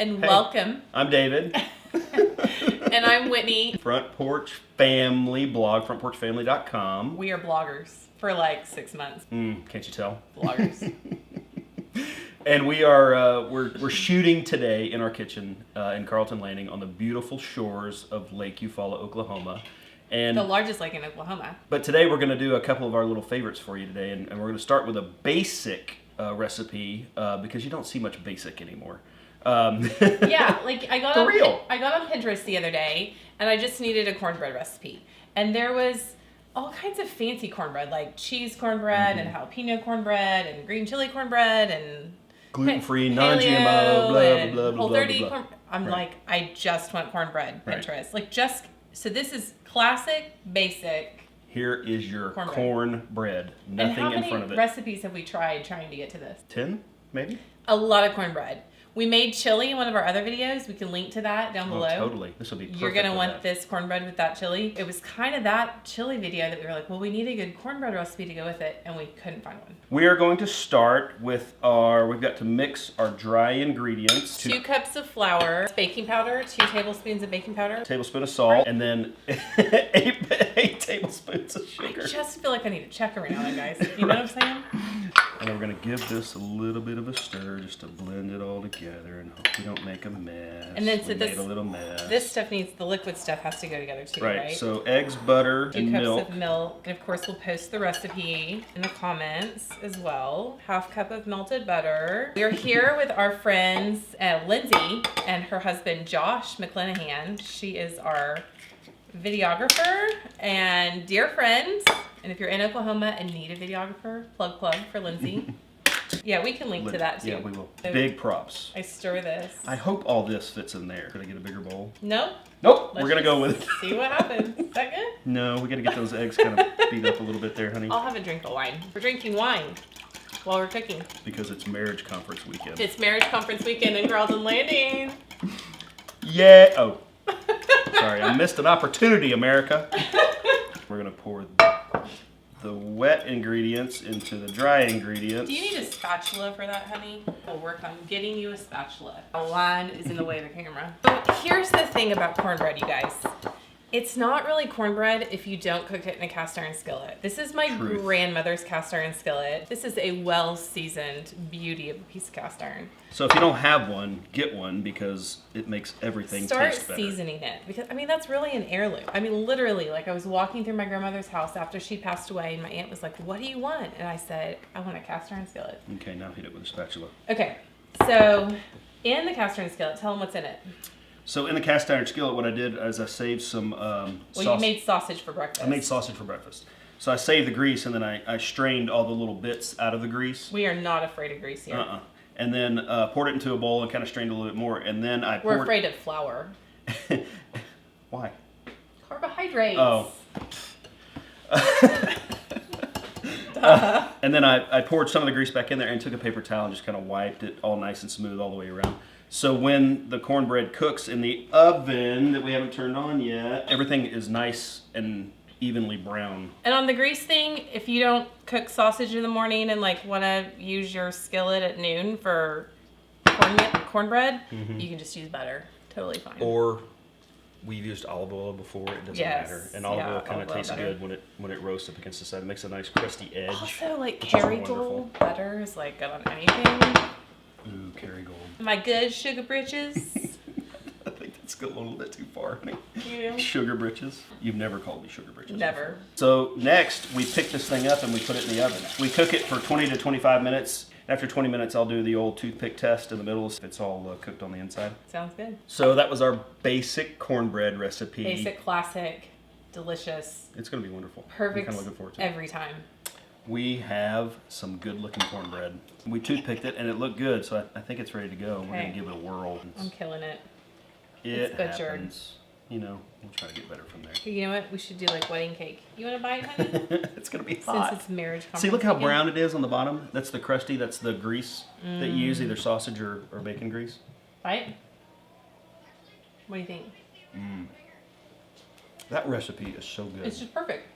and welcome. I'm David. And I'm Whitney. Front Porch Family blog, frontporchfamily.com. We are bloggers for like 6 months. Can't you tell? Bloggers. And we are we're shooting today in our kitchen in Carlton Landing on the beautiful shores of Lake Eufaula, Oklahoma. And The largest lake in Oklahoma. But today we're going to do a couple of our little favorites for you today, and we're going to start with a basic recipe because you don't see much basic anymore. Yeah, like I got on Pinterest the other day, and I just needed a cornbread recipe, and there was all kinds of fancy cornbread, like cheese cornbread and jalapeno cornbread and green chili cornbread and gluten-free, non-GMO, blah, blah, blah, Whole blah, 30 blah, blah. I'm Right. like, I just want cornbread. Right. Pinterest, like just so this is classic, basic. Here is your Cornbread. cornbread. Nothing in front of And how many it. recipes have we tried trying to get to this? 10, maybe? A lot of cornbread. We made chili in one of our other videos. We can link to that down below. Totally. This will be perfect. You're going to for want that. this cornbread with that chili. It was kind of that chili video that we were like, well, we need a good cornbread recipe to go with it, and we couldn't find one. We are going to start with we've got to mix our dry ingredients. 2 cups of flour, baking powder, 2 tablespoons of baking powder. A tablespoon of salt, and then 8 tablespoons of I sugar. just feel like I need to check every now and then, guys. You know what I'm saying? And then we're going to give this a little bit of a stir just to blend it all together and hope we don't make a mess. And then we made a little mess. This stuff needs, the liquid stuff has to go together too, right? So eggs, butter, 2 and cups milk. of milk. And of course, we'll post the recipe in the comments as well. 1/2 cup of melted butter. We're here with our friends, Lindsay and her husband, Josh McClanahan. She is our videographer and dear friend. And if you're in Oklahoma and need a videographer, plug for Lindsay. Yeah, we can link to that too. Yeah, we will. So Big props. I stir this. I hope all this fits in there. Could I get a bigger bowl? No? Nope. Let's We're going to go with it. See what happens. Is that good? No, we got to get those eggs kind of beat up a little bit there, honey. I'll have a drink of wine. We're drinking wine while we're cooking. Because it's marriage conference weekend. It's marriage conference weekend in Carlton Landing. Yeah. Oh. Sorry, I missed an opportunity, America. We're going to pour the wet ingredients into the dry ingredients. Do you need a spatula for that, honey? We'll work on getting you a spatula. A line is in the way of the camera. So here's the thing about cornbread, you guys. It's not really cornbread if you don't cook it in a cast iron skillet. This is my grandmother's cast iron skillet. This is a well-seasoned beauty of a piece of cast iron. So if you don't have one, get one because it makes everything taste better. Start seasoning it because, I mean, that's really an heirloom. I mean, literally, like I was walking through my grandmother's house after she passed away and my aunt was like, what do you want? And I said, I want a cast iron skillet. Okay, now hit it with a spatula. Okay, so in the cast iron skillet, tell them what's in it. So in the cast iron skillet, what I did is I saved some Well, you made sausage for breakfast. I made sausage for breakfast. So I saved the grease and then I strained all the little bits out of the grease. We are not afraid of grease here. And then poured it into a bowl and kind of strained a little bit more. And then I poured... We're afraid of flour. Why? Carbohydrates. Oh. And then I poured some of the grease back in there and took a paper towel and just kind of wiped it all nice and smooth all the way around. So when the cornbread cooks in the oven that we haven't turned on yet, everything is nice and evenly brown. And on the grease thing, if you don't cook sausage in the morning and like want to use your skillet at noon for cornbread, you can just use butter. Totally fine. Or we've used olive oil before, it doesn't matter. And olive oil kind of tastes butter. good when it roasts up against the side. It makes a nice crusty edge. Also, like which is Kerrygold wonderful. butter is like good on anything. Ooh, Kerrygold. My good sugar britches. I think that's a little bit too far, honey. You know? Sugar britches. You've never called me sugar britches. Never. So next, we pick this thing up and we put it in the oven. We cook it for 20 to 25 minutes. After 20 minutes, I'll do the old toothpick test in the middle if it's all cooked on the inside. Sounds good. So that was our basic cornbread recipe. Basic, classic, delicious. It's going to be wonderful. Perfect. I'm kind of looking forward to it. Every time. We have some good-looking cornbread. We toothpicked it and it looked good, so I think it's ready to go. Okay. We're going to give it a whirl. I'm killing it. It butchered. happens. You know, we'll try to get better from there. You know what? We should do like wedding cake. You want to buy it, honey? It's going to be hot. Since it's marriage conference. See, look how weekend. brown it is on the bottom. That's the crusty, that's the grease that you use, either sausage or bacon grease. Right? What do you think? That recipe is so good. It's just perfect.